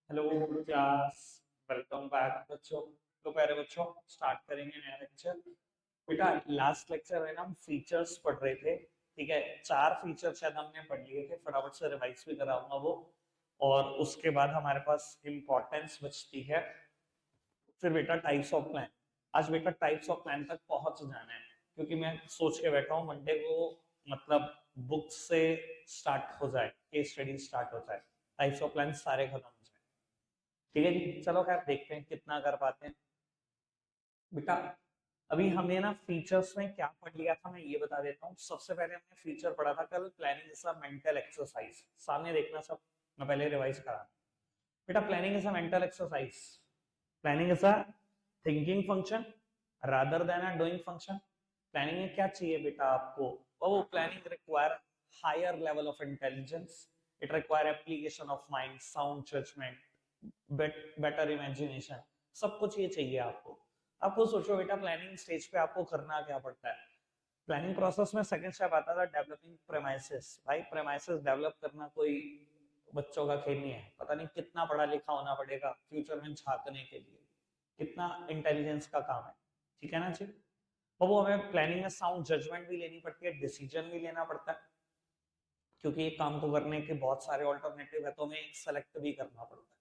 Hello class. Welcome back बच्चों। तो प्यारे बच्चों, स्टार्ट करेंगे नया लेक्चर। बेटा लास्ट लेक्चर में ना हम फीचर्स पढ़ रहे थे। ठीक है, 4 फीचर शायद हमने पढ़ लिए थे, फटाफट से रिवाइज भी कराऊंगा वो। और उसके बाद हमारे पास इम्पोर्टेंस बचती है। फिर बेटा टाइप्स ऑफ प्लान। आज बेटा टाइप्स ऑफ प्लान तक पहुंच जाना है, क्योंकि मैं सोच के बैठा हूँ मंडे को मतलब बुक से स्टार्ट हो जाए, केस स्टडी स्टार्ट हो जाए, टाइप्स ऑफ प्लान सारे खत्म हो जाए। ठीक है जी, चलो खैर देखते हैं कितना कर पाते हैं। बेटा अभी हमने ना फीचर्स में क्या पढ़ लिया था, मैं ये बता देता हूँ। सबसे पहले हमने फीचर पढ़ा था कल, planning is a mental exercise. सामने देखना सब, मैं पहले रिवाइज करा। बेटा planning is a mental exercise. Planning is a thinking function rather than a doing function. प्लानिंग में क्या चाहिए बेटा आपको? वो planning require higher level of intelligence. It require application of mind, sound judgement, better imagination. सब कुछ ये चाहिए आपको। आपको सोचो बेटा, प्लानिंग स्टेज पे आपको करना क्या पड़ता है? प्लानिंग प्रोसेस में सेकंड स्टेप आता था डेवलपिंग प्रेमाइसेस। भाई प्रेमाइसेस डेवलप करना कोई बच्चों का खेल नहीं है। पता नहीं कितना पढ़ा लिखा होना पड़ेगा फ्यूचर में झांकने के लिए, कितना इंटेलिजेंस का काम है। ठीक है ना जी? और वो हमें प्लानिंग में साउंड जजमेंट भी लेनी पड़ती है, डिसीजन भी लेना पड़ता है, क्योंकि एक काम को करने के बहुत सारे ऑल्टरनेटिव है, तो हमें एक सेलेक्ट भी करना पड़ता है।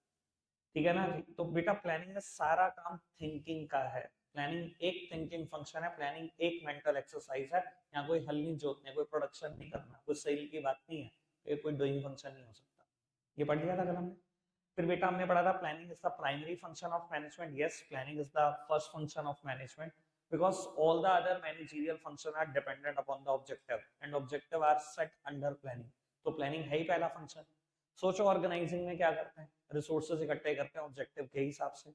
ठीक है ना जी? तो बेटा प्लानिंग में सारा काम थिंकिंग का है। प्लानिंग एक थिंकिंग फंक्शन है, प्लानिंग एक मेंटल एक्सरसाइज है। यहाँ कोई हल नहीं जोतने, कोई प्रोडक्शन नहीं करना, कोई सेल की बात नहीं है, ये कोई डूइंग फंक्शन नहीं हो सकता। ये पढ़ लिया था कल हमने। फिर बेटा हमने पढ़ा था planning is the primary function of management. Yes, planning is the first function of management because all the other managerial function are dependent upon the objective and objective are set under planning। तो planning है ही पहला function. सोचो organising में क्या करते हैं, resources इकट्ठे करते हैं ऑब्जेक्टिव के हिसाब से।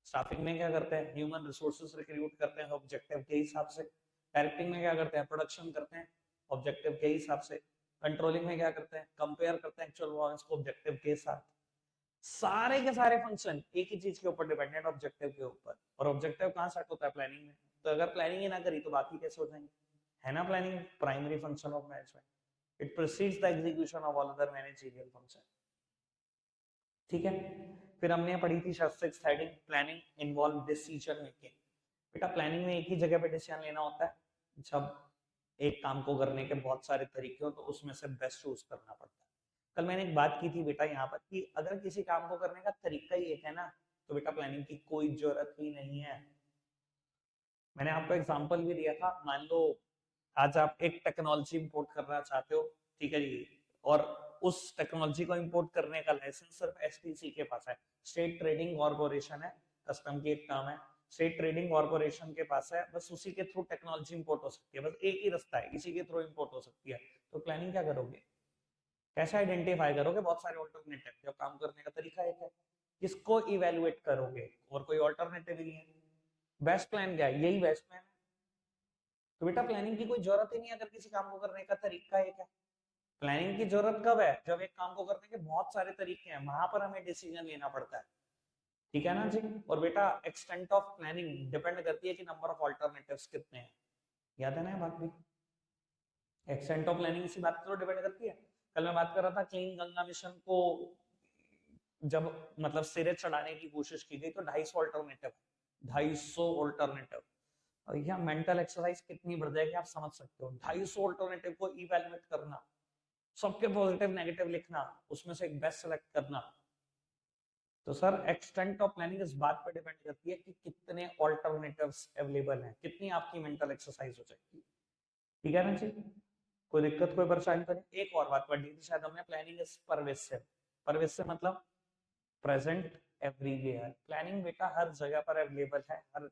स्टाफिंग में क्या करते हैं, ह्यूमन रिसोर्सेज रिक्रूट करते हैं ऑब्जेक्टिव के हिसाब से। डायरेक्टिंग में क्या करते हैं, प्रोडक्शन करते हैं ऑब्जेक्टिव के हिसाब से। कंट्रोलिंग में क्या करते हैं, कंपेयर करते हैं एक्चुअल परफॉर्मेंस को ऑब्जेक्टिव के साथ। सारे के सारे फंक्शन एक ही चीज के ऊपर डिपेंडेंट, ऑब्जेक्टिव के ऊपर। और ऑब्जेक्टिव कहाँ सेट होता है, प्लानिंग में। तो अगर प्लानिंग ही ना करी तो बाकी कैसे हो जाएंगे? है ना, planning primary function of management. It proceeds the execution of all other managerial function. ठीक है। फिर हमने पढ़ी थी sixth heading, planning involve decision making. बेटा प्लानिंग में एक ही जगह पे डिसीजन लेना होता है। जब एक काम को करने के बहुत सारे तरीके हो तो उसमें से बेस्ट चूज करना पड़ता है। कल मैंने एक बात की थी बेटा यहाँ पर कि अगर किसी काम को करने का तरीका ही एक है ना, तो बेटा प्लानिंग की कोई जरूरत ही नहीं है। मैंने आपको एग्जांपल भी दिया था। मान लो आज आप एक टेक्नोलॉजी इंपोर्ट करना चाहते हो, ठीक है जी, और उस टेक्नोलॉजी को इंपोर्ट करने का लाइसेंस सिर्फ एसटीसी के पास है, स्टेट ट्रेडिंग कॉर्पोरेशन है, कस्टम की एक काम है, स्टेट ट्रेडिंग कॉर्पोरेशन के पास है। बस उसी के थ्रू टेक्नोलॉजी इंपोर्ट हो सकती है, बस एक ही रास्ता है, इसी के थ्रू इंपोर्ट हो सकती है। तो प्लानिंग क्या करोगे, कैसे आइडेंटिफाई करोगे? बहुत सारे ऑल्टरनेटिव, जब काम करने का तरीका एक है, किसको इवेलुएट करोगे? और कोई ऑल्टरनेटिव नहीं है। बेस्ट प्लान क्या है, यही बेस्ट प्लान है। तो बेटा प्लानिंग की कोई जरूरत ही नहीं है अगर किसी काम को करने का तरीका एक है। प्लानिंग की जरूरत कब है, जब एक काम को करने के बहुत सारे तरीके हैं, वहां पर हमें डिसीजन लेना पड़ता है। ठीक है ना जी? और बेटा एक्सटेंट ऑफ प्लानिंग डिपेंड करती है कि नंबर ऑफ ऑल्टरनेटिव्स कितने हैं। याद है ना बात भी? एक्सटेंट ऑफ प्लानिंग इसी बात पर डिपेंड करती है। कल मैं बात कर रहा था क्लीन गंगा मिशन को जब मतलब सिरे चढ़ाने की कोशिश की गई तो 250 ऑल्टरनेटिव, 250 ऑल्टरनेटिव। और यह मेंटल एक्सरसाइज कितनी बढ़ जाएगी आप समझ सकते हो। 250 ऑल्टरनेटिव को इवैल्यूएट करना, सबके पॉजिटिव नेगेटिव लिखना, उसमें से एक बेस्ट सेलेक्ट करना। तो सर एक्सटेंट ऑफ प्लानिंग इस बात पर डिपेंड करती है कि कितने ऑल्टरनेटिव्स अवेलेबल हैं, कितनी आपकी मेंटल एक्सरसाइज हो जाएगी। ठीक है ना जी? कोई दिक्कत कोई परेशानी तो नहीं? एक और बात पढ़ ली थी शायद हमने, प्लानिंग इज परवेसिव। परवेसिव मतलब प्रेजेंट एवरीवेयर। प्लानिंग बेटा हर जगह पर अवेलेबल है, हर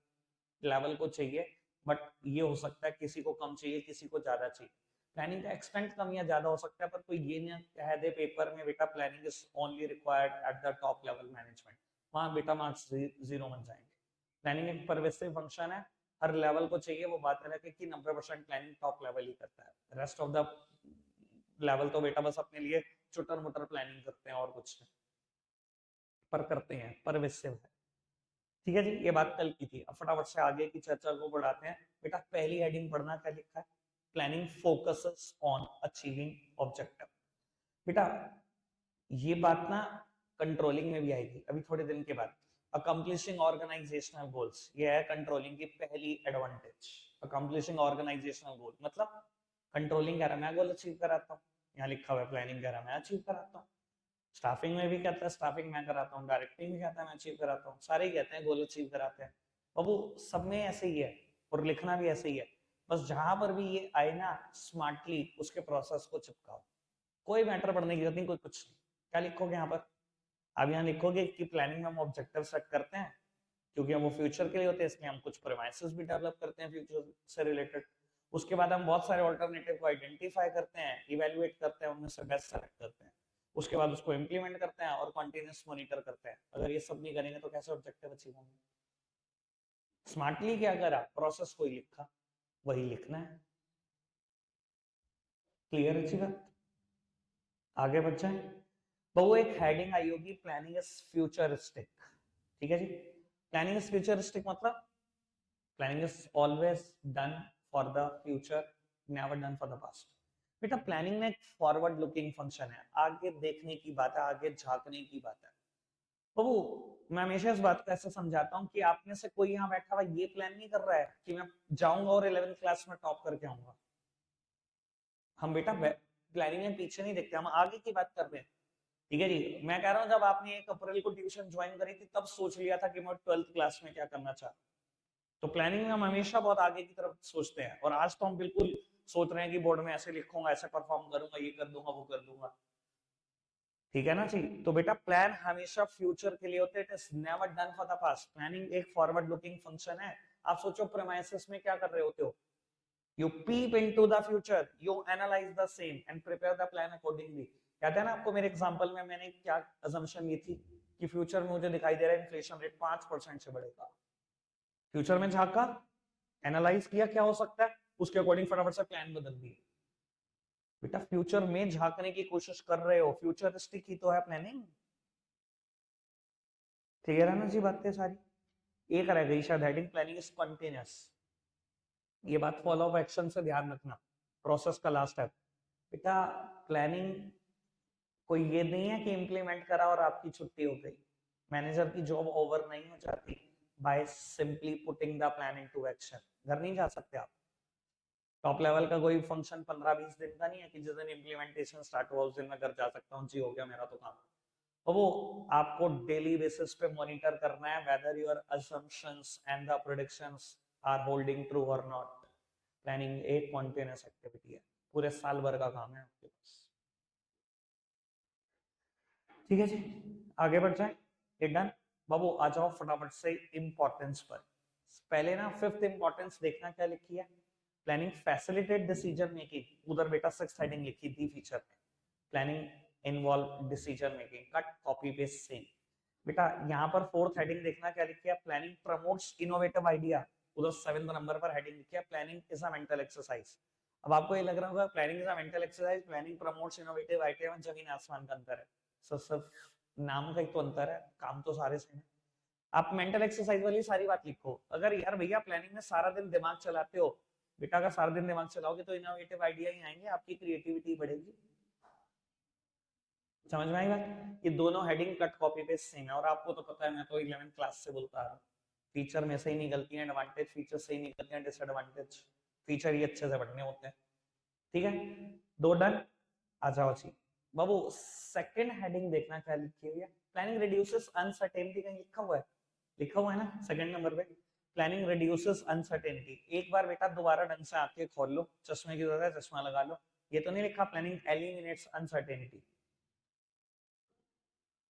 लेवल को चाहिए। बट ये हो सकता है किसी को कम चाहिए, किसी को ज्यादा चाहिए। प्लानिंग का एक्सटेंट कम या ज्यादा हो सकता है, पर कोई ये ना कह दे पेपर में बेटा planning is only required at the top level management, वहां बेटा मार्क्स जीरो बन जाएंगे। प्लानिंग एक परवेसिव फंक्शन है, हर लेवल को चाहिए। वो बात अलग है कि 90% प्लानिंग टॉप लेवल ही करता है, रेस्ट ऑफ द लेवल तो बेटा बस अपने लिए चुटर मुटर प्लानिंग करते हैं और कुछ नहीं, पर करते हैं, परवेसिव है। ठीक है जी, ये बात कल की थी। अब फटाफट से आगे की चर्चा को बढ़ाते हैं। बेटा पहली हेडिंग पढ़ना, क्या लिखा है? Planning focuses on achieving objective. बेटा ये बात ना कंट्रोलिंग में भी आएगी अभी थोड़े दिन के बाद। अकम्प्लिशिंग ऑर्गेनाइजेशनल गोल्स, ये है कंट्रोलिंग की पहली एडवांटेज। अकम्प्लिशिंग ऑर्गेनाइजेशनल गोल मतलब कंट्रोलिंग कह रहा मैं गोल अचीव कराता हूँ, यहाँ लिखा हुआ है प्लानिंग कह रहा मैं अचीव कराता हूँ। स्टाफिंग में भी कहता है स्टाफिंग मैं कराता हूँ, डायरेक्टिंग भी कहता है मैं अचीव कराता हूँ, सारे ही कहते हैं गोल अचीव कराते हैं। और वो सब में ऐसे ही है और लिखना भी ऐसे ही है। बस जहां पर भी ये आए ना स्मार्टली उसके प्रोसेस को चिपकाओ, कोई मैटर पढ़ने की जरूरत नहीं, कोई कुछ नहीं। क्या लिखोगे यहाँ पर? अब यहाँ लिखोगे कि प्लानिंग में हम ऑब्जेक्टिव सेट करते हैं क्योंकि हम वो फ्यूचर के लिए होते हैं, इसलिए हम कुछ प्रेमाइसेस भी डेवलप करते हैं फ्यूचर से रिलेटेड। उसके बाद हम बहुत सारे ऑल्टरनेटिव को आइडेंटिफाई करते हैं, इवेलुएट करते हैं, उनमें से बेस्ट सेलेक्ट करते हैं। उसके बाद उसको इम्प्लीमेंट करते हैं और कंटिन्यूअस मॉनिटर करते हैं। अगर ये सब नहीं करेंगे तो कैसे ऑब्जेक्टिव अचीव होंगे? स्मार्टली क्या करा, प्रोसेस कोई लिखा वही लिखना है। क्लियर अच्छी बात? आगे बढ़ जाए। वो एक हेडिंग आई होगी प्लानिंग इज फ्यूचरिस्टिक, ठीक है जी। प्लानिंग इज फ्यूचरिस्टिक मतलब planning is always done for the future, never done for the past. बेटा प्लानिंग में एक फॉरवर्ड लुकिंग फंक्शन है, आगे देखने की बात है, आगे झांकने की बात है। तो वो मैं हमेशा इस बात को ऐसे समझाता हूँ कि आप में से कोई यहाँ बैठा हुआ ये प्लान नहीं कर रहा है कि मैं जाऊंगा और 11th क्लास में टॉप करके आऊंगा। हम बेटा प्लानिंग में पीछे नहीं देखते, हम आगे की बात कर रहे हैं। ठीक है जी। मैं कह रहा हूँ जब आपने 1 अप्रैल को ट्यूशन ज्वाइन करी थी तब सोच लिया था कि मैं 12th क्लास में क्या करना चाहता हूँ। तो प्लानिंग में हम हमेशा बहुत आगे की तरफ सोचते हैं, और आज तो हम बिल्कुल सोच रहे हैं कि बोर्ड में ऐसे लिखूंगा, ऐसे परफॉर्म करूंगा, ये कर दूंगा, वो कर दूंगा। ठीक है ना जी। तो बेटा प्लान हमेशा फ्यूचर के लिए होते हैं, it is never done for the past. Planning एक फॉरवर्ड लुकिंग फंक्शन है। आप सोचो प्रेमाइसिस में क्या कर रहे होते हो, you peep into the future, you analyse the same and prepare the plan accordingly. कहते हैं ना आपको मेरे एग्जांपल में मैंने क्या अजम्पशन ली थी कि फ्यूचर में मुझे दिखाई दे रहा है इन्फ्लेशन रेट 5% से बढ़ेगा। फ्यूचर में झांका, एनालाइज किया क्या हो सकता है, उसके अकॉर्डिंग फटाफट से प्लान बदल दिए। बेटा फ्यूचर में झांकने की कोशिश कर रहे हो, फ्यूचरिस्टिक ही तो है प्लानिंग। क्लियर है ना जी बातें सारी? एक रह गई शायद हेडिंग, प्लानिंग इज कंटिन्यूअस। ये बात फॉलो अप एक्शन से ध्यान रखना, प्रोसेस का लास्ट है। बेटा प्लानिंग कोई ये नहीं है कि इम्प्लीमेंट करा और आपकी छुट्टी हो गई। मैनेजर की जॉब ओवर नहीं हो जाती by simply putting the plan into action. घर नहीं जा सकते आप। टॉप लेवल का कोई फंक्शन 15-20 दिन का नहीं है कि जिस दिन इम्प्लीमेंटेशन स्टार्ट हुआ उस दिन मैं घर जा सकता हूँ, जी हो गया मेरा तो काम। तो वो आपको डेली बेसिस पे मॉनिटर करना है whether your assumptions and the predictions are holding true और नॉट। प्लानिंग एक कॉन्टिन्यूअस एक्टिविटी है, पूरे साल भर का काम है आपके पास। ठीक है जी, आगे बढ़ जाए। ये डन। बाबू आ जाओ फटाफट से इंपॉर्टेंस पर। पहले ना 5th इंपॉर्टेंस देखना क्या लिखी है, प्लानिंग फैसिलिटेट डिसीजन मेकिंग। उधर बेटा 6th हेडिंग लिखी थी फीचर में, planning involve decision making, cut copy paste same. बेटा यहाँ पर 4th हेडिंग देखना क्या लिखी है, प्लानिंग प्रमोट्स इनोवेटिव आइडिया। उधर 7th नंबर पर हेडिंग लिखी है, planning is a mental exercise. अब आपको ये लग रहा होगा planning is a mental exercise, planning promotes innovative idea में जमीन आसमान का अंतर है। सिर्फ नाम का ही तो अंतर है, काम तो सारे सेम है। आप मेंटल एक्सरसाइज वाली सारी बात लिखो। अगर यार भैया प्लानिंग में सारा दिन दिमाग चलाते हो, बेटा अगर सारा दिन दिमाग चलाओगे तो इनोवेटिव आइडिया ही आएंगे, आपकी क्रिएटिविटी बढ़ेगी। समझ में आई बात? ये दोनों heading cut copy paste same है, और आपको तो पता है मैं तो 11th क्लास से बोलता आ रहा हूँ, फीचर में से ही निकलती है एडवांटेज, फीचर से ही निकलती है डिसएडवांटेज। फीचर ही अच्छे से पढ़ने होते हैं। ठीक है, दो डन। आ जाओ जी बाबू, सेकंड हेडिंग देखना क्या लिखी हुई है, प्लानिंग रिड्यूसेस अनसर्टेनिटी। कहीं लिखा हुआ है? लिखा हुआ है ना सेकंड नंबर पे, प्लानिंग रिड्यूसेस अनसर्टेनिटी। एक बार बेटा दोबारा ढंग से आंखें खोल लो, चश्मे की जरूरत है चश्मा लगा लो। ये तो नहीं लिखा प्लानिंग एलिमिनेट्स अनसर्टेनिटी।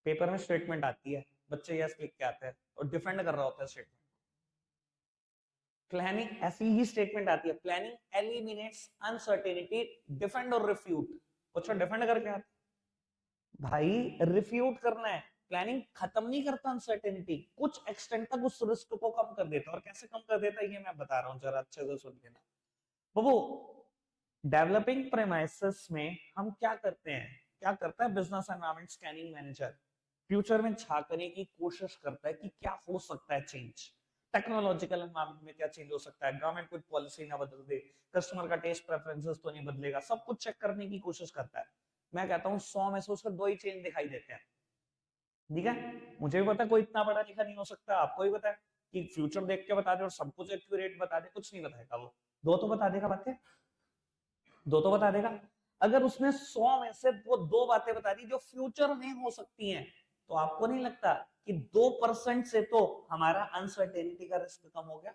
पेपर में स्टेटमेंट आती है, बच्चे यस लिख के आते हैं और डिफेंड कर रहा होता है स्टेटमेंट। प्लानिंग ऐसी ही स्टेटमेंट आती है, प्लानिंग एलिमिनेट्स अनसर्टेनिटी, डिफेंड और रिफ्यूट। अच्छा डिफेंड करके आते भाई, रिफ्यूट करना है। प्लानिंग खत्म नहीं करता अनसर्टेनिटी, कुछ एक्सटेंट तक उस रिस्क को कम कर देता है। और कैसे कम कर देता है ये मैं बता रहा हूँ, जरा अच्छे से सुन लेना। वो डेवलपिंग प्रेमाइसिस में हम क्या करते हैं, क्या करता है business environment scanning manager, future में झांकने की कोशिश करता है कि क्या हो सकता है चेंज, टेक्नोलॉजिकल एनवायरनमेंट में क्या चेंज हो सकता है, गवर्नमेंट कुछ पॉलिसी ना बदल दे, कस्टमर का टेस्ट प्रेफरेंसेस तो नहीं बदलेगा, सब कुछ चेक करने की कोशिश करता है। मैं कहता हूँ 100 में से उसको 2 ही चेंज दिखाई देते हैं। ठीक है, मुझे भी पता है कोई इतना पढ़ा लिखा नहीं हो सकता, आपको भी पता है कि फ्यूचर देख के बता दे और सब कुछ एक्यूरेट बता दे, कुछ नहीं बताएगा वो। दो तो बता देगा बातें, दो तो बता देगा। अगर उसने 100 में से वो दो बातें बता दी जो फ्यूचर में हो सकती हैं, तो आपको नहीं लगता कि 2% से तो हमारा अनसर्टेनिटी का रिस्क कम हो गया?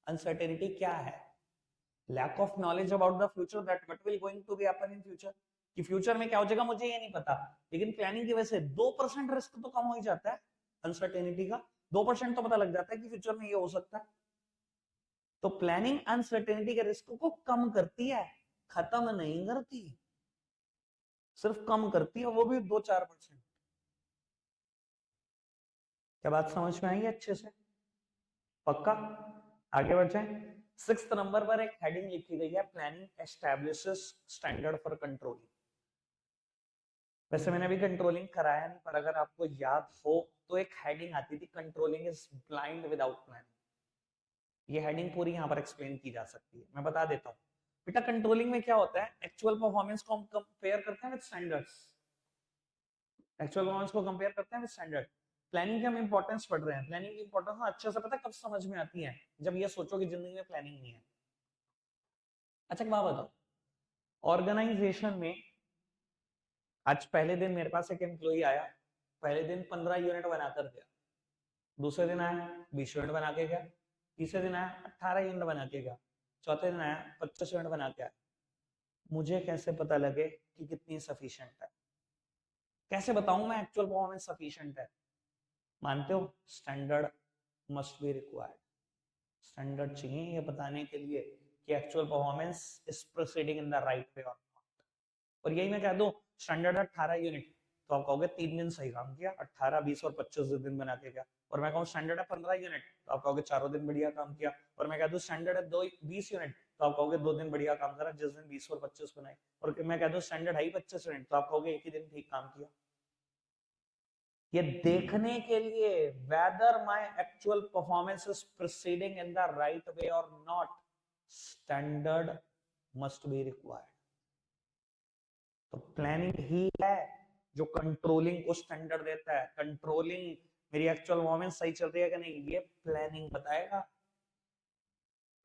अनसर्टेनिटी क्या है? Lack of knowledge about the future, that what will going to be happen in future, कि फ्यूचर में क्या हो जाएगा मुझे ये नहीं पता, लेकिन प्लानिंग की वजह से 2% रिस्क तो कम हो ही जाता है अनसर्टेनिटी का। 2% तो पता लग जाता है कि फ्यूचर में ये हो सकता है। तो प्लानिंग अनसर्टेनिटी के रिस्क को कम करती है, खत्म नहीं करती, सिर्फ कम करती है, वो भी 2-4%। क्या बात समझ में आई अच्छे से? पक्का? आगे बढ़ जाए। 6th नंबर पर एक हेडिंग लिखी गई है, planning establishes standard for controlling. वैसे मैंने अभी कंट्रोलिंग कराया नहीं, पर अगर आपको याद हो तो एक हेडिंग आती थी, controlling is blind without planning. ये हेडिंग पूरी यहाँ पर एक्सप्लेन की जा सकती है, मैं बता देता हूँ। बेटा कंट्रोलिंग में क्या होता है, एक्चुअल परफॉर्मेंस को हम कंपेयर करते हैं विद स्टैंडर्ड्स, एक्चुअल परफॉर्मेंस को कंपेयर करते हैं विद स्टैंडर्ड। प्लानिंग की हम इंपॉर्टेंस पढ़ रहे हैं, प्लानिंग की इंपॉर्टेंस अच्छे से पता है कब समझ में आती है, जब ये सोचो कि जिंदगी में प्लानिंग नहीं है। अच्छा एक बात बताओ, ऑर्गेनाइजेशन में आज पहले दिन मेरे पास एक एम्प्लॉय आया, पहले दिन 15 यूनिट बनाकर गया, दूसरे दिन आया 20 यूनिट बना के गया, तीसरे दिन आया 18 यूनिट बना के गया, चौथे दिन आया 25 यूनिट बना के आया। मुझे कैसे पता लगे कि कितनी सफिशिएंट है? कैसे बताऊं मैं एक्चुअल परफॉर्मेंस सफिशिएंट है? मानते हो? Standard must be required. Standard चाहिए ये बताने के लिए कि actual performance is proceeding in the right way और नॉट। और यही मैं कह दूं स्टैंडर्ड 18 यूनिट, तो आप कहोगे 3 दिन सही काम किया, 18, 20 और 25 दिन बना के गया। और मैं कहूँ स्टैंडर्ड है 15 यूनिट, तो आप कहोगे चारों दिन बढ़िया काम किया। और मैं कह दूं स्टैंडर्ड है 20 यूनिट, तो आप कहोगे 2 दिन बढ़िया काम करा, जिस दिन 20 और 25 बनाए। और मैं कह दूं स्टैंडर्ड है 25 यूनिट, तो आप कहोगे एक ही दिन ठीक काम किया। ये देखने के लिए whether my actual performance is proceeding in the right way or not, standard must be required। तो प्लानिंग ही है जो कंट्रोलिंग को स्टैंडर्ड देता है। कंट्रोलिंग मेरी एक्चुअल परफॉर्मेंस सही चल रही है कि नहीं, ये प्लानिंग बताएगा,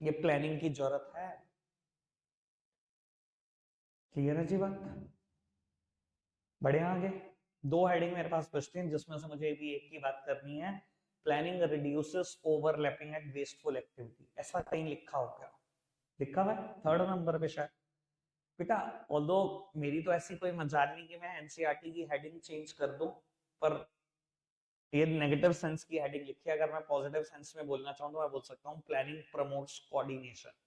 ये प्लानिंग की जरूरत है। क्लियर है जी बात? बढ़िया आगे। दो हेडिंग मेरे पास बचती हैं जिसमें से मुझे भी एक ही बात करनी है, planning reduces overlapping and wasteful activity. ऐसा कहीं लिखा हो क्या? लिखा हुआ है 3rd नंबर पे शायद। बेटा ऑल्दो मेरी तो ऐसी कोई मजाल नहीं कि मैं एनसीईआरटी की हेडिंग चेंज कर दूं, पर ये नेगेटिव सेंस की हेडिंग लिखी है। अगर मैं पॉजिटिव सेंस में बोलना चाहूँ तो मैं बोल सकता हूँ प्लानिंग प्रमोट्स कोऑर्डिनेशन।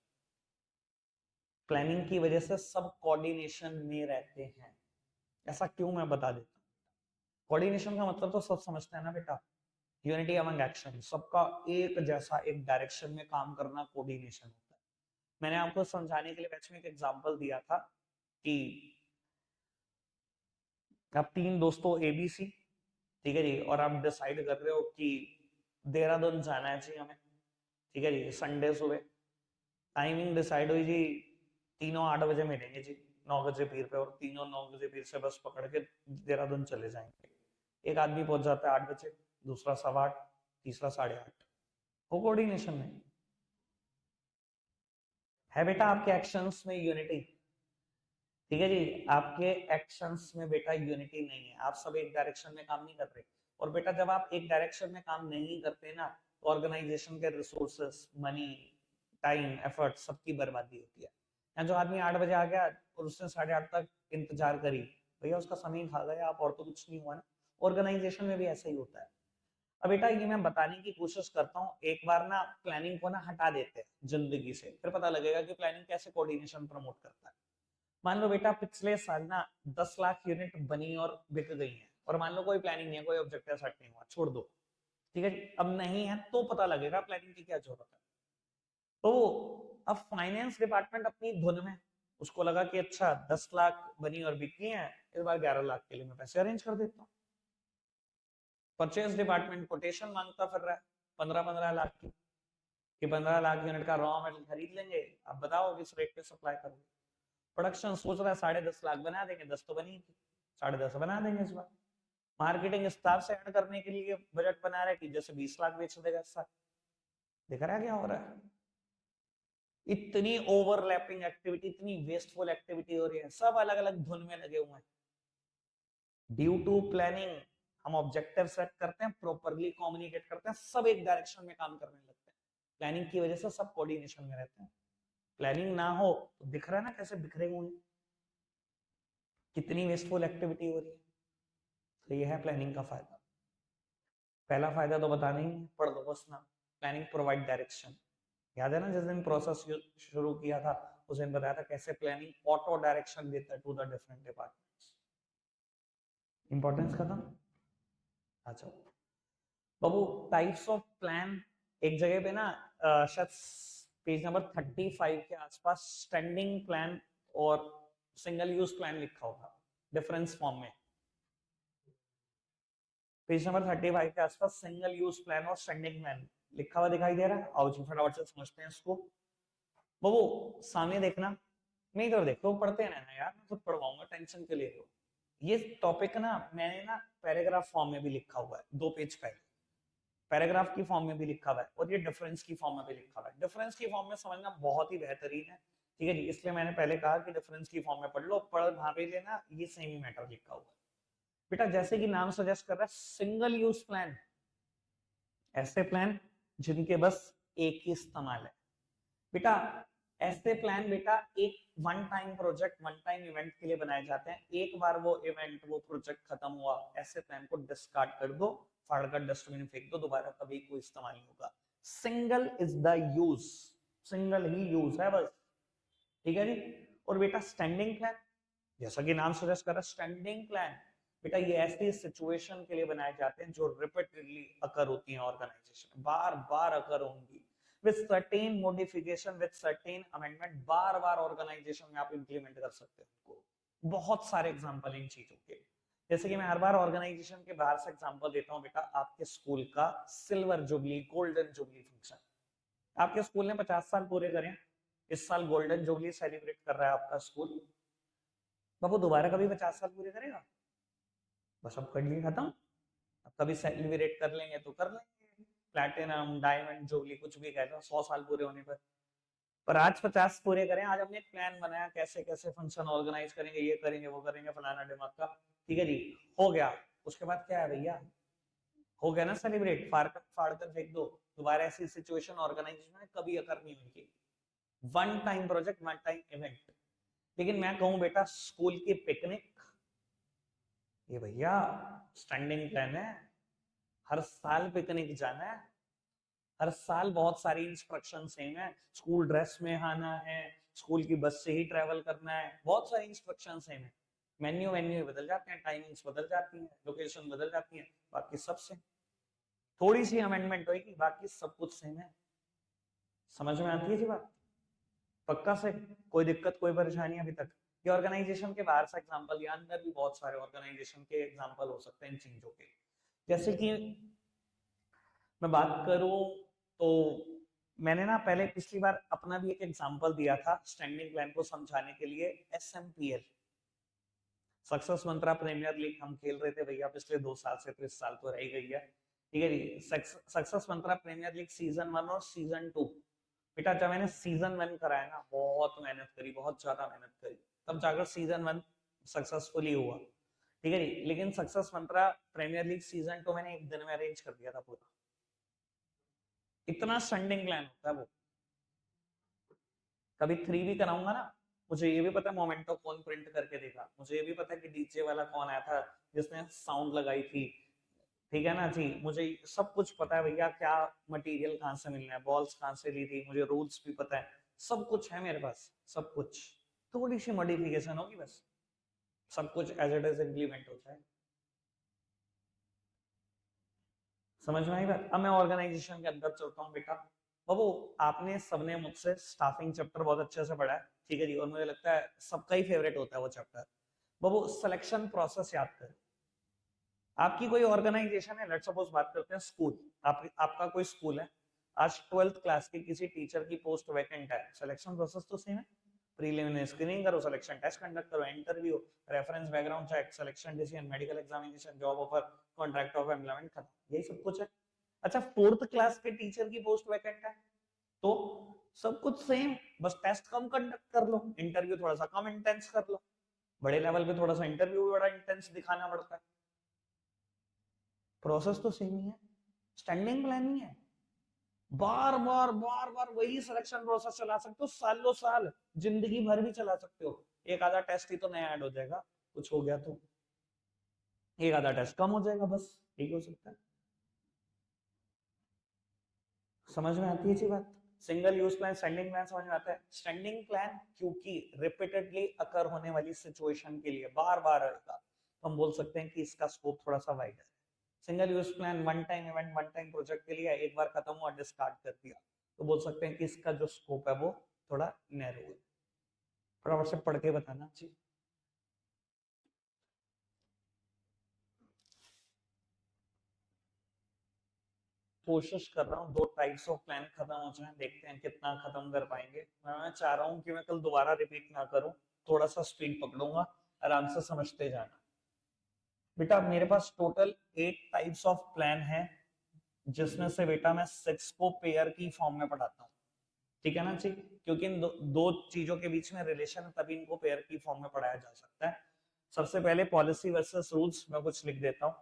प्लानिंग की वजह से सब कोऑर्डिनेशन में रहते हैं। ऐसा क्यों, मैं बता देता हूँ। कोऑर्डिनेशन का मतलब तो सब समझते हैं ना बेटा, यूनिटी अमंग एक्शन, सबका एक जैसा एक डायरेक्शन में काम करना कोऑर्डिनेशन होता है। मैंने आपको समझाने के लिए बैच में एक एग्जांपल दिया था कि आप 3 दोस्तों एबीसी, ठीक है जी, और आप डिसाइड कर रहे हो कि देहरादून जाना है जी हमें, ठीक है जी, संडे सुबह। टाइमिंग डिसाइड हुई जी, तीनों 8 बजे मिलेंगे जी 9 बजे पीर पे, और तीनों 9 बजे पीर से बस पकड़ के देहरादून चले जाएंगे। एक आदमी पहुंच जाता है 8 बजे, दूसरा 8:15, तीसरा 8:30। वो कोऑर्डिनेशन नहीं है बेटा। आपके एक्शंस में यूनिटी, ठीक है जी, आपके एक्शंस में बेटा यूनिटी नहीं है, आप सब एक डायरेक्शन में काम नहीं कर रहे। और बेटा जब आप एक डायरेक्शन में काम नहीं करते ना, तो ऑर्गेनाइजेशन के रिसोर्सेस, मनी, टाइम, एफर्ट सबकी बर्बादी होती है। या जो आदमी 8 बजे आ गया और उसने 8:30 तक इंतजार करी, भैया उसका समय खा गया आप, और तो कुछ नहीं हुआ ना। ऑर्गेनाइजेशन में भी ऐसा ही होता है। अब बेटा ये मैं बताने की कोशिश करता हूँ, एक बार ना प्लानिंग को ना हटा देते हैं जिंदगी से, फिर पता लगेगा कि प्लानिंग कैसे कोऑर्डिनेशन प्रमोट करता है। मान लो बेटा पिछले साल ना 10 लाख यूनिट बनी और बिक गई है, और मान लो कोई प्लानिंग नहीं है, कोई ऑब्जेक्टिव सेट नहीं हुआ, छोड़ दो, ठीक है जी। अब नहीं है तो पता लगेगा प्लानिंग की क्या जरूरत है। तो अब फाइनेंस डिपार्टमेंट अपनी धुन में, उसको लगा कि अच्छा 10 लाख बनी और बिकी है, इस बार 11 लाख के लिए मैं पैसे अरेंज कर देता हूँ। परचेज डिपार्टमेंट कोटेशन मांगता फिर रहा है 15-15 लाख की, कि 15 लाख यूनिट का रॉ मेटेरियल खरीद लेंगे, अब बताओ किस रेट पे सप्लाई करोगे। प्रोडक्शन सोच रहा है 10.5 लाख बना देंगे, 10 तो बनी थी, 10.5 बना देंगे इस बार। मार्केटिंग स्टाफ से ऐड करने के लिए बजट बना रहा है कि जैसे 20 लाख बेच देगा इस साल। दिख रहा है क्या हो रहा है? इतनी ओवरलैपिंग एक्टिविटी, इतनी वेस्टफुल एक्टिविटी हो रही है, सब अलग अलग धुन में लगे हुए हैं। ड्यू टू प्लानिंग हम ऑब्जेक्टिव सेट करते हैं, प्रॉपरली कम्युनिकेट करते हैं, सब एक डायरेक्शन में काम करने लगते हैं। प्लानिंग की वजह से सब कोऑर्डिनेशन में रहते हैं। प्लानिंग ना हो तो दिख रहा है ना कैसे बिखरे हुए हैं, कितनी वेस्टफुल एक्टिविटी हो रही है। तो ये है प्लानिंग का फायदा। पहला फायदा तो बता नहीं है, पढ़ दो बस ना। Planning provide direction. याद है ना जिस दिन प्रोसेस शुरू किया था उस दिन बताया था कैसे प्लानिंग ऑटो डायरेक्शन देता है to the different departments. Importance का था। अच्छा बाबू, टाइप्स ऑफ प्लान एक जगह पे ना शायद पेज नंबर 35 के आसपास स्टैंडिंग प्लान और सिंगल यूज प्लान लिखा होगा डिफरेंस फॉर्म में। पेज नंबर 35 के आसपास सिंगल यूज प्लान और स्टैंडिंग प्लान लिखा हुआ दिखाई दे रहा है। आओ जी फटाफट से समझते हैं इसको। बाबू सामने देखना, नहीं तो देखो पढ़ते हैं ना यार, मैं खुद पढ़वाऊंगा, टेंशन के लिए। ये टॉपिक ना मैंने ना पैराग्राफ फॉर्म में भी लिखा हुआ है 2 पेज पहले, पैराग्राफ की फॉर्म में भी लिखा हुआ है और ये डिफरेंस की फॉर्म में भी लिखा हुआ है। डिफरेंस की फॉर्म में समझना बहुत ही बेहतरीन है, ठीक है जी, इसलिए मैंने पहले कहा कि डिफरेंस की फॉर्म में पढ़ लो, पढ़ वहां पे लेना, ये सेम ही मैटर लिखा हुआ है। बेटा जैसे कि नाम सजेस्ट कर रहा है सिंगल यूज प्लान, ऐसे प्लान जिनके बस एक ही इस्तेमाल है। बेटा ऐसे प्लान बेटा एक one time project, one time event के लिए बनाए जाते हैं। एक बार वो इवेंट, वो प्रोजेक्ट खत्म हुआ, ऐसे प्लान को डिस्कार्ड कर दो, फाड़कर डस्टबिन में फेंक दो, दोबारा कभी कोई इस्तेमाल नहीं होगा। Single is the use, single he use है बस, ठीक है जी। और बेटा स्टैंडिंग प्लान, जैसा कि नाम सजेस्ट कर रहा है स्टैंडिंग प्लान, बेटा ये ऐसी सिचुएशन के लिए बनाए जाते हैं जो रिपीटेडली अकर होती हैं ऑर्गेनाइजेशन, बार बार अकर होंगी, with certain modification, with certain amendment, बार बार ऑर्गेनाइजेशन में आप इंप्लीमेंट कर सकते हो उनको। बहुत सारे एग्जांपल इन चीजों के, जैसे कि मैं हर बार ऑर्गेनाइजेशन के बाहर से एग्जांपल देता हूं। बेटा आपके स्कूल का silver jubilee, golden jubilee function, आपके स्कूल ने 50 साल पूरे करें, इस साल गोल्डन जुबली सेलिब्रेट कर रहा है आपका स्कूल। बाबू दोबारा कभी 50 साल पूरे करेगा? बस अब कर लिए खत्म। अब कभी सेलिब्रेट कर लेंगे तो कर लेंगे, प्लैटिनम, डायमंड, जुबली, कुछ भी कह दो, 100 साल पूरे होने पर आज 50 पूरे करें। आज हमने एक प्लान बनाया कैसे कैसे फंक्शन ऑर्गेनाइज करेंगे, ये करेंगे वो करेंगे फलाना दिमाग का, ठीक है जी, हो गया। उसके बाद क्या है भैया, हो गया ना सेलिब्रेट, फाड़ कर फेंक दो, दोबारा ऐसी सिचुएशन ऑर्गेनाइजेशन में कभी अकर नहीं होगी। One time project, one time event. लेकिन मैं कहूं बेटा स्कूल की पिकनिक, ये भैया स्टैंडिंग प्लान है, हर साल पिकनिक जाना है, हर साल बहुत सारी इंस्ट्रक्शन सेम है, स्कूल ड्रेस में आना है, स्कूल की बस से ही ट्रेवल करना है, बहुत सारी इंस्ट्रक्शन सेम है। मेन्यू मेन्यू बदल जाते हैं, टाइमिंग्स बदल जाती हैं, लोकेशन बदल जाती है, बाकी सब सेम, थोड़ी सी अमेंडमेंट होगी, बाकी सब कुछ सेम है। समझ में आती है जी बात? पक्का से कोई दिक्कत, कोई परेशानी अभी तक? ये ऑर्गेनाइजेशन के बाहर से एग्जांपल, या अंदर भी बहुत सारे ऑर्गेनाइजेशन के एग्जांपल हो सकते हैं इन चीजों के। जैसे कि मैं बात करूं तो मैंने ना पहले पिछली बार अपना भी एक एग्जांपल दिया था स्टैंडिंग प्लान को समझाने के लिए, SMPL, सक्सेस मंत्रा प्रीमियर लीग हम खेल रहे थे भैया पिछले 2 साल से, तो इस साल तो रह गई है, ठीक है जी। सक्सेस मंत्रा प्रीमियर लीग सीजन 1 और सीजन 2, बेटा जब मैंने सीजन 1 कराया ना, बहुत मेहनत करी, बहुत ज्यादा मेहनत करी, तब जाकर सीजन 1 सक्सेसफुली हुआ, ठीक है जी। लेकिन सक्सेस मंत्रा प्रीमियर लीग सीजन 2 मैंने एक दिन में अरेंज कर दिया था पूरा, इतना स्टैंडिंग प्लान होता है वो। कभी 3 भी कराऊंगा ना, मुझे ये भी पता है मोमेंटो कौन प्रिंट करके देगा, मुझे ये भी पता है कि डीजे वाला कौन आया था जिसने साउंड लगाई थी, ठीक है ना जी। मुझे सब कुछ पता है भैया, क्या मटेरियल कहाँ से मिलना है, बॉल्स कहाँ से ली थी, मुझे रूल्स भी पता है, सब कुछ है मेरे पास, सब कुछ। थोड़ी सी मॉडिफिकेशन होगी बस, सब कुछ एज इट इज इम्प्लीमेंट हो जाए। समझ में आई बात? अब मैं ऑर्गेनाइजेशन के अंदर चलता हूँ बेटा। बाबू आपने सबने मुझसे स्टाफिंग चैप्टर बहुत अच्छे से पढ़ा है, ठीक है जी, और मुझे लगता है सबका ही फेवरेट होता है वो चैप्टर। बाबू सिलेक्शन प्रोसेस याद करें। आपकी कोई ऑर्गेनाइजेशन है, लेट्स सपोज बात करते हैं स्कूल, आपका कोई स्कूल है, आज 12th क्लास के किसी टीचर की पोस्ट वैकेंट है, सिलेक्शन प्रोसेस तो सेम है, प्रीलिमिनरी स्क्रीनिंग करो, सिलेक्शन टेस्ट कंडक्ट करो, interview, reference, background check, selection decision, medical examination, job offer, contract of employment, खत्म, यही सब कुछ है। अच्छा, फोर्थ क्लास के टीचर की पोस्ट वैकेंट है, तो सब कुछ सेम, बस टेस्ट कम कंडक्ट कर लो, इंटरव्यू थोड़ा सा कम इंटेंस कर लो, बड़े लेवल पे थोड़ा सा इंटरव्यू भी बड़ा इंटेंस दिखाना पड़ता है, प्रोसेस तो सेम ही है, स्टैंडिंग प्लान ही है, बार बार वही सिलेक्शन प्रोसेस चला सकते हो, सालों साल, जिंदगी भर भी चला सकते हो, एक आधा टेस्ट ही तो नया ऐड हो जाएगा, कुछ हो गया तो एक आधा टेस्ट कम हो जाएगा, बस यही हो सकता है। समझ में आती है जी बात? Single use plan, standing plan समझ में आता है? स्टैंडिंग प्लान क्योंकि रिपीटेडली अकर होने वाली सिचुएशन के लिए बार बार आएगा, तो हम बोल सकते हैं कि इसका स्कोप थोड़ा सा वाइड है। Single use plan one time event, one time project के लिए एक बार खत्म हुआ, डिस्कार्ड कर दिया, तो बोल सकते हैं कि इसका जो स्कोप है वो थोड़ा नैरो है। फटाफट से पढ़ के बताना जी। कोशिश कर रहा हूँ 2 टाइप्स ऑफ प्लान खत्म हो जाए, देखते हैं कितना खत्म कर पाएंगे। मैं चाह रहा हूँ कि मैं कल दोबारा रिपीट ना करूँ, थोड़ा सा स्पीड पकड़ूंगा, आराम से समझते जाना। बेटा मेरे पास टोटल 8 टाइप्स ऑफ प्लान है, जिसमें से बेटा मैं 6 को पेयर की फॉर्म में पढ़ाता हूँ, ठीक है ना जी? क्योंकि इन दो चीजों के बीच में रिलेशन है, तभी इनको पेयर की फॉर्म में पढ़ाया जा सकता है। सबसे पहले पॉलिसी वर्सेस रूल्स, मैं कुछ लिख देता हूँ।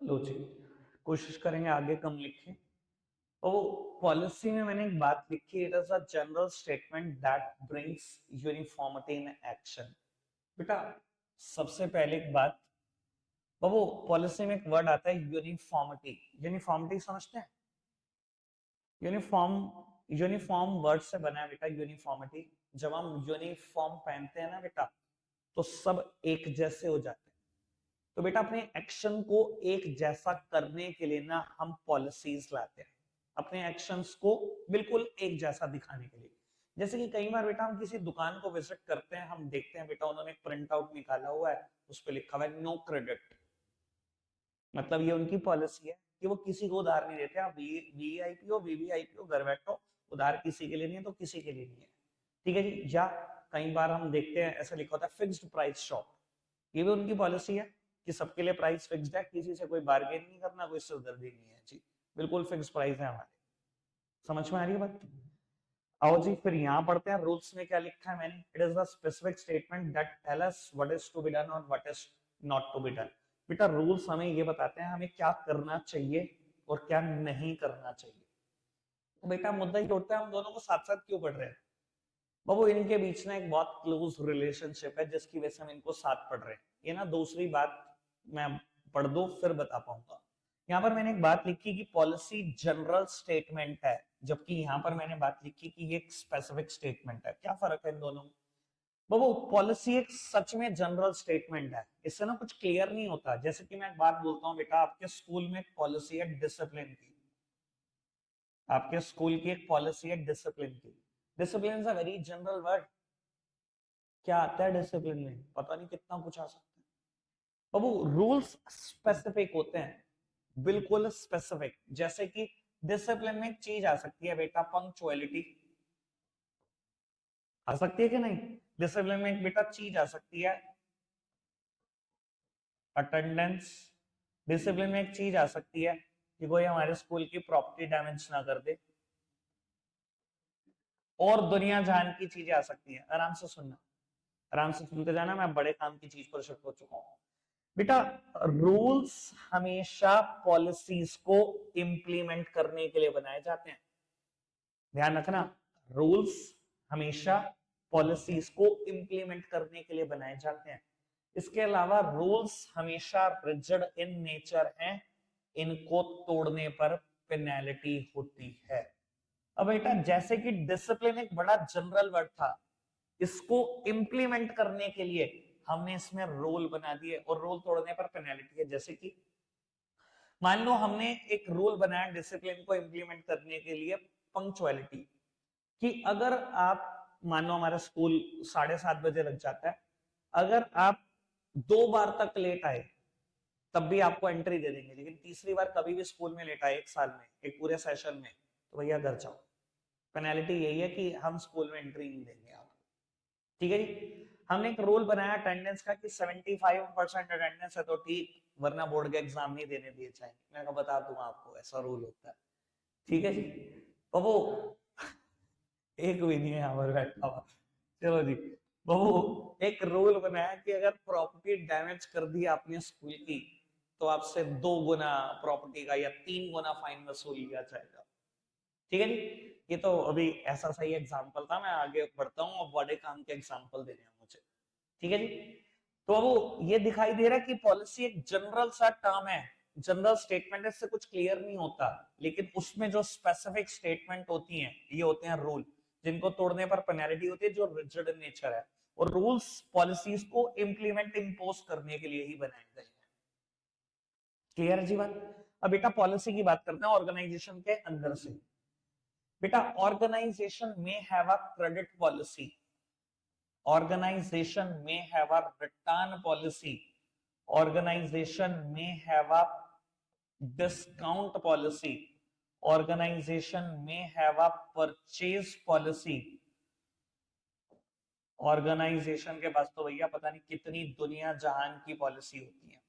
लो जी, कोशिश करेंगे आगे कम लिखें। तो पॉलिसी में मैंने एक बात लिखी, it is a general statement that brings uniformity in action. बेटा सबसे पहले एक बात, बाबू पॉलिसी में एक वर्ड आता है यूनिफॉर्मिटी, यूनिफॉर्मिटी समझते हैं? यूनिफॉर्म, यूनिफॉर्म वर्ड से बना है बेटा यूनिफॉर्मिटी। जब हम यूनिफॉर्म पहनते हैं ना बेटा, तो सब एक जैसे हो जाते हैं। तो बेटा अपने एक्शन को एक जैसा करने के लिए ना हम पॉलिसीज लाते हैं, अपने एक्शंस को बिल्कुल एक जैसा दिखाने के लिए। जैसे कि कई बार बेटा हम किसी दुकान को विजिट करते हैं, हम देखते हैं बेटा उन्होंने एक प्रिंट आउट निकाला हुआ है, उस पर लिखा हुआ है नो क्रेडिट, मतलब ये उनकी पॉलिसी है कि वो किसी को उधार नहीं देते। आप वीआईपी हो, वीवीआईपी हो, घर बैठो, उधार किसी के लिए नहीं है तो किसी के लिए नहीं है, ठीक है जी। या कई बार हम देखते हैं ऐसा लिखा होता है फिक्स्ड प्राइस शॉप, ये भी उनकी पॉलिसी है कि सबके लिए प्राइस फिक्स्ड है, किसी से कोई बार्गेन नहीं करना, कोई सिरदर्दी नहीं है जी, बिल्कुल फिक्स प्राइस है हमारे। समझ में आ रही है बात? आओ जी फिर यहाँ पढ़ते हैं रूल्स में क्या लिखा है मैंने। It is the specific statement that tell us what is to be done और what is not to be done. बेटा रूल्स हमें ये बताते हैं हमें क्या करना चाहिए और क्या नहीं करना चाहिए। तो बेटा मुद्दा ये उठता है हम दोनों को साथ साथ क्यों पढ़ रहे हैं? बाबू इनके बीच में एक बहुत क्लोज रिलेशनशिप है, जिसकी वजह से हम इनको साथ पढ़ रहे हैं। ये ना दूसरी बात मैं पढ़ दो फिर बता पाऊंगा। यहाँ पर मैंने एक बात लिखी कि पॉलिसी जनरल स्टेटमेंट है, जबकि यहाँ पर मैंने बात लिखी कि ये एक स्पेसिफिक स्टेटमेंट है। क्या फर्क है इन दोनों में? बाबू पॉलिसी एक सच में जनरल स्टेटमेंट है, इससे ना कुछ क्लियर नहीं होता। जैसे कि मैं एक बात बोलता हूँ बेटा, आपके स्कूल में एक पॉलिसी है डिसिप्लिन की, आपके स्कूल की एक पॉलिसी है डिसिप्लिन की। Discipline is a very general word, क्या आता है डिसिप्लिन में? पता नहीं कितना कुछ आ सकता है। बाबू रूल्स स्पेसिफिक होते हैं, बिल्कुल स्पेसिफिक। जैसे कि डिसिप्लिन में एक चीज आ सकती है बेटा पंक्चुअलिटी, आ सकती है कि नहीं? डिसिप्लिन में एक बेटा चीज आ सकती है अटेंडेंस। डिसिप्लिन में एक चीज आ सकती है कि कोई हमारे स्कूल की प्रॉपर्टी डैमेज ना कर दे, और दुनिया जान की चीजें आ सकती है। आराम से सुनना, आराम से सुनते जाना, मैं बड़े काम की चीज पर शिफ्ट हो चुका हूँ। बेटा रूल्स हमेशा पॉलिसीज को इंप्लीमेंट करने के लिए बनाए जाते हैं, ध्यान रखना। रूल्स हमेशा पॉलिसीज को इंप्लीमेंट करने के लिए बनाए जाते हैं। इसके अलावा रूल्स हमेशा रिजिड इन नेचर हैं, इनको तोड़ने पर पेनल्टी होती है। अब बेटा जैसे कि डिसिप्लिन एक बड़ा जनरल वर्ड था, इसको इंप्लीमेंट करने के लिए हमने इसमें रूल बना दिए और रूल तोड़ने पर पेनल्टी है। जैसे कि मान लो हमने एक रूल बनाया डिसिप्लिन को इंप्लीमेंट करने के लिए, पंक्चुअलिटी, कि अगर आप मान लो हमारा स्कूल 7:30 बजे लग जाता है, अगर आप 2 बार तक लेट आए तब भी आपको एंट्री दे देंगे, लेकिन तीसरी बार कभी भी स्कूल में लेट आए एक साल में, एक पूरे सेशन में, तो भैया घर जाओ। पेनल्टी यही है कि हम स्कूल में एंट्री नहीं देंगे आपको, ठीक है जी। हमने एक रूल बनाया अटेंडेंस का कि 75% अटेंडेंस है तो ठीक, वरना बोर्ड के एग्जाम नहीं देने दिए जाएंगे। मैं बता दूंगा आपको ऐसा रूल होता है, ठीक है जी। बाबू एक भी नहीं है यहाँ पर बैठा हुआ, चलो जी। बाबू एक रूल बनाया कि अगर प्रॉपर्टी डैमेज कर दी आपने स्कूल की, तो आपसे 2 गुना प्रॉपर्टी का या 3 गुना फाइन वसूल लिया जाएगा, ठीक है जी। ये तो अभी ऐसा सही एग्जांपल था, मैं आगे बढ़ता हूँ, अब बड़े काम के एग्जांपल देने हैं मुझे, ठीक है जी। तो अब ये दिखाई दे रहा है कि पॉलिसी एक जनरल सा टर्म है, जनरल स्टेटमेंट, इससे कुछ क्लियर नहीं होता, लेकिन उसमें जो स्पेसिफिक स्टेटमेंट होती हैं ये होते हैं रूल, जिनको तोड़ने पर पेनल्टी होती है, जो रिजिड इन नेचर है। और रूल्स पॉलिसीज को इंप्लीमेंट इंपोज करने के लिए ही बनाए गए हैं। क्लियर है जी बात। अब बेटा पॉलिसी की बात करते हैं ऑर्गेनाइजेशन के अंदर से। बेटा ऑर्गेनाइजेशन में have a credit policy, organization may have a return policy, organization may have a discount policy, organization may have a purchase policy। Organisation के पास तो भैया पता नहीं कितनी दुनिया जहान की पॉलिसी होती है।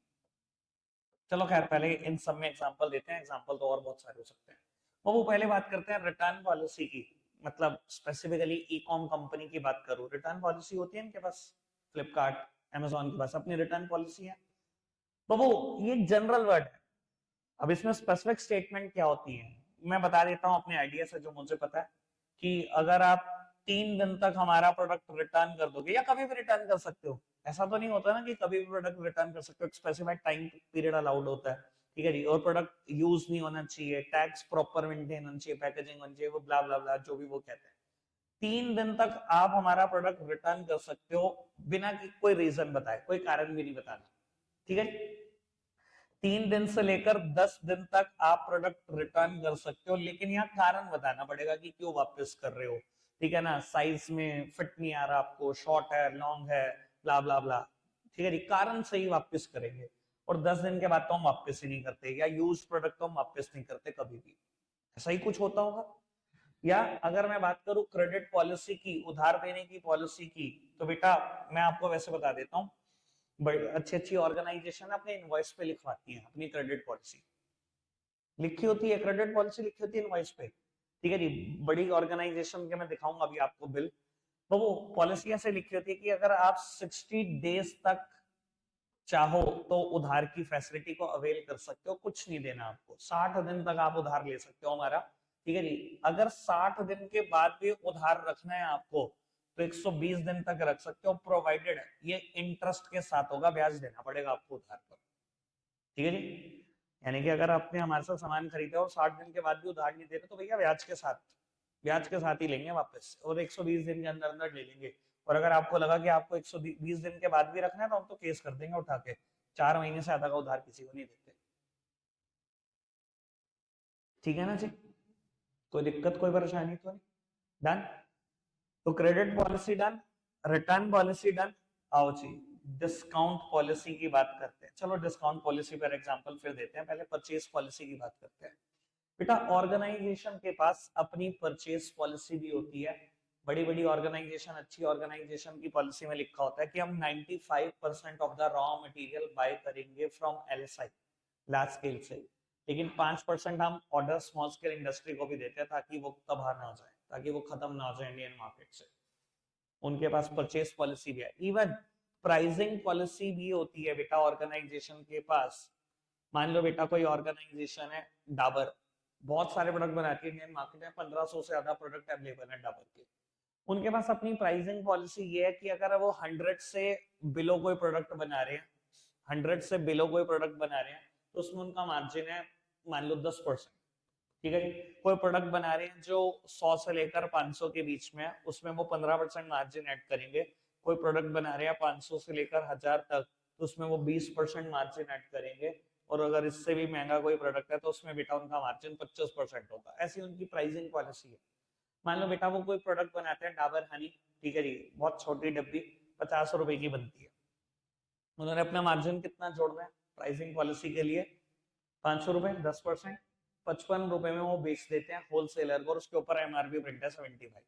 चलो खैर पहले इन सब में एग्जांपल देते हैं, एग्जांपल तो और बहुत सारे हो सकते हैं। वो पहले बात करते हैं रिटर्न पॉलिसी की, मतलब स्पेसिफिकली ई कॉम कंपनी की बात करूं, रिटर्न पॉलिसी होती है इनके पास, फ्लिपकार्ट अमेजोन के पास अपनी रिटर्न पॉलिसी है। तो वो ये जनरल वर्ड है, अब इसमें स्पेसिफिक स्टेटमेंट क्या होती है मैं बता देता हूं अपने आइडिया से जो मुझे पता है, कि अगर आप 3 दिन तक हमारा प्रोडक्ट रिटर्न कर दोगे, या कभी भी रिटर्न कर सकते हो, ऐसा तो नहीं होता ना कि कभी भी प्रोडक्ट रिटर्न कर सकते हो, स्पेसिफाइड टाइम पीरियड अलाउड होता है, ठीक है जी। और प्रोडक्ट यूज नहीं होना चाहिए, टैक्स प्रॉपर मेंटेन होना चाहिए, पैकेजिंग होनी चाहिए, वो ब्ला ब्ला ब्ला जो भी वो कहते हैं। 3 दिन तक आप हमारा प्रोडक्ट रिटर्न कर सकते हो बिना कि कोई रीजन बताए, कोई कारण भी नहीं बताना, ठीक है। 3 दिन से लेकर 10 दिन तक आप प्रोडक्ट रिटर्न कर सकते हो, लेकिन यहाँ कारण बताना पड़ेगा कि क्यों वापस कर रहे हो, ठीक है ना। साइज में फिट नहीं आ रहा आपको, शॉर्ट है, लॉन्ग है, ब्ला ब्ला ब्ला, ठीक है जी। कारण से ही वापस करेंगे, और 10 दिन के बाद तो हम वापस ही नहीं करते, या यूज प्रोडक्ट तो हम वापस नहीं करते कभी भी, ऐसा ही कुछ होता होगा। या अगर मैं बात करूं क्रेडिट पॉलिसी की, उधार देने की पॉलिसी की, तो बेटा मैं आपको वैसे बता देता हूँ, बड़ी अच्छी अच्छी ऑर्गेनाइजेशन अपने इनवॉइस पे लिखवाती है अपनी क्रेडिट पॉलिसी, लिखी होती है क्रेडिट पॉलिसी, लिखी होती है इनवॉइस पे, ठीक है जी। बड़ी ऑर्गेनाइजेशन के मैं दिखाऊंगा अभी आपको बिल, तो वो पॉलिसी ऐसे लिखी होती है कि अगर आप 60 डेज तक चाहो तो उधार की फैसिलिटी को अवेल कर सकते हो, कुछ नहीं देना आपको, 60 दिन तक आप उधार ले सकते हो हमारा, ठीक है जी। अगर 60 दिन के बाद भी उधार रखना है आपको तो 120 दिन तक रख सकते हो, प्रोवाइडेड ये इंटरेस्ट के साथ होगा, ब्याज देना पड़ेगा आपको उधार पर, ठीक है जी। यानी कि अगर आपने हमारे साथ सामान खरीदा और 60 दिन के बाद भी उधार नहीं दे रहे तो भैया ब्याज के साथ, ब्याज के साथ ही लेंगे वापस, और 120 दिन के अंदर अंदर ले लेंगे। और अगर आपको लगा कि आपको 120 दिन के बाद भी रखना है तो हम तो केस कर देंगे उठा के, 4 महीने से ज्यादा का उधार किसी को नहीं देते, ठीक है ना जी। कोई दिक्कत कोई परेशानी तो नहीं, डन। तो credit policy done, return policy done. आओ जी डिस्काउंट पॉलिसी की बात करते हैं, चलो डिस्काउंट पॉलिसी पर एग्जांपल फिर देते हैं, पहले परचेज पॉलिसी की बात करते हैं। बेटा ऑर्गेनाइजेशन के पास अपनी परचेज पॉलिसी भी होती है, बड़ी बड़ी ऑर्गेनाइजेशन, अच्छी ऑर्गेनाइजेशन की पॉलिसी में लिखा होता है कि हम 95% of the raw material by करेंगे फ्रॉम एलएसआई, लार्ज स्केल से, लेकिन 5% हम ऑर्डर स्मॉल स्केल इंडस्ट्री को भी देते हैं ताकि वो तबाह ना हो जाए, ताकि वो खत्म ना हो जाए इंडियन मार्केट से। उनके पास परचेज पॉलिसी भी है, इवन प्राइसिंग पॉलिसी भी होती है बेटा ऑर्गेनाइजेशन के पास। मान लो बेटा कोई ऑर्गेनाइजेशन है डाबर, बहुत सारे प्रोडक्ट बनाती है इंडियन मार्केट में, 1500 से ज्यादा प्रोडक्ट अवेलेबल है डाबर के। उनके पास अपनी प्राइसिंग पॉलिसी ये है कि अगर वो 100 से बिलो कोई प्रोडक्ट बना रहे हैं, 100 से बिलो कोई प्रोडक्ट बना रहे हैं, तो उसमें उनका मार्जिन है मान लो 10%। ठीक है जी। कोई प्रोडक्ट बना रहे हैं जो 100 से लेकर 500 के बीच में है, उसमें वो 15% मार्जिन ऐड करेंगे। कोई प्रोडक्ट बना रहे हैं 500 से लेकर 1000 तक, तो उसमें वो 20% मार्जिन ऐड करेंगे। और अगर इससे भी महंगा कोई प्रोडक्ट है तो उसमें बेटा उनका मार्जिन 25% होगा। ऐसी उनकी प्राइसिंग पॉलिसी है। मान लो बेटा वो कोई प्रोडक्ट बनाते हैं डाबर हनी, ठीक है जी, बहुत छोटी डब्बी 50 रुपए की बनती है। उन्होंने अपना मार्जिन कितना जोड़ना है प्राइसिंग पॉलिसी के लिए? 500 रुपए, 10%, 55 रुपए में वो बेच देते हैं होलसेलर को, और उसके ऊपर एमआरपी प्रिंट है 75।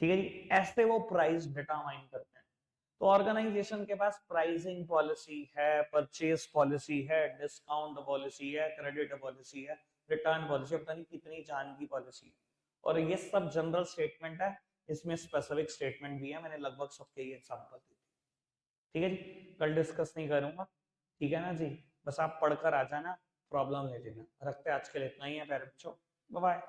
ठीक है जी। ऐसे वो प्राइस डिटरमाइन करते हैं। तो ऑर्गेनाइजेशन के पास प्राइसिंग पॉलिसी है, परचेज पॉलिसी है, डिस्काउंट पॉलिसी है, क्रेडिट पॉलिसी है, रिटर्न पॉलिसी, पता नहीं कितनी जान की पॉलिसी है। और ये सब जनरल स्टेटमेंट है, इसमें स्पेसिफिक स्टेटमेंट भी है, मैंने लगभग सबके ही एग्जांपल दी। ठीक है जी, कल डिस्कस नहीं करूंगा, ठीक है ना जी। बस आप पढ़कर आ जाना, प्रॉब्लम ले लेना। रखते हैं आज के लिए इतना ही है प्यारे बच्चों, बाय बाय।